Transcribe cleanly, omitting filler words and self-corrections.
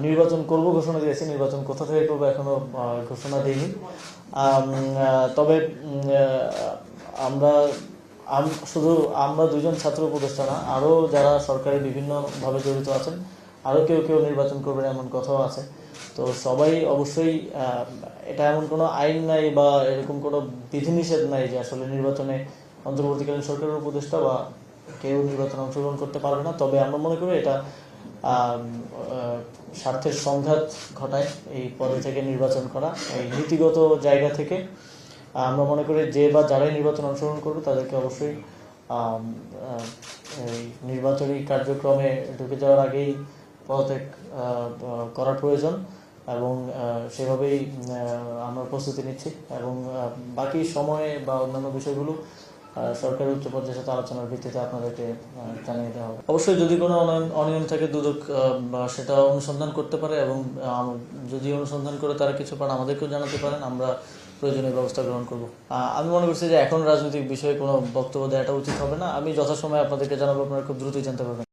নির্বাচন করব ঘোষণা দিয়েছি, নির্বাচন কোথা থেকে করবো এখনো ঘোষণা দিইনি। তবে আমরা শুধু আমরা দুজন ছাত্র উপদেষ্টা না, আরও যারা সরকারি বিভিন্নভাবে জড়িত আছেন, আরও কেউ কেউ নির্বাচন করবেন এমন কথাও আছে। তো সবাই অবশ্যই, এটা এমন কোনো আইন নাই বা এরকম কোনো বিধিনিষেধ নাই যে আসলে নির্বাচনে অন্তর্বর্তীকালীন সরকারের উপদেষ্টা বা কেউ নির্বাচনে অংশগ্রহণ করতে পারবে না। তবে আমরা মনে করি এটা স্বার্থের সংঘাত ঘটায় এই পদে থেকে নির্বাচন করা। এই নীতিগত জায়গা থেকে আমরা মনে করি যে বা যারাই নির্বাচন অংশগ্রহণ করবে তাদেরকে অবশ্যই এই নির্বাচনী কার্যক্রমে ঢুকে যাওয়ার আগেই পদত্যাগ করার প্রয়োজন এবং সেভাবেই আমরা প্রস্তুতি নিচ্ছি এবং বাকি সময়ে বা অন্যান্য বিষয়গুলো সরকারি উচ্চ পর্যায়ের সাথে আলোচনার ভিত্তিতে আপনাদেরকে জানিয়ে দেওয়া হবে। অবশ্যই যদি কোনো অনিয়ম থাকে দুদক সেটা অনুসন্ধান করতে পারে এবং যদি অনুসন্ধান করে তারা কিছু পান আমাদেরকেও জানাতে পারেন, আমরা প্রয়োজনীয় ব্যবস্থা গ্রহণ করব। আমি মনে করছি যে এখন রাজনৈতিক বিষয়ে কোনো বক্তব্য দেওয়াটা উচিত হবে না। আমি যথাসময়ে আপনাদেরকে জানাবো, আপনারা খুব দ্রুতই জানতে পারবেন।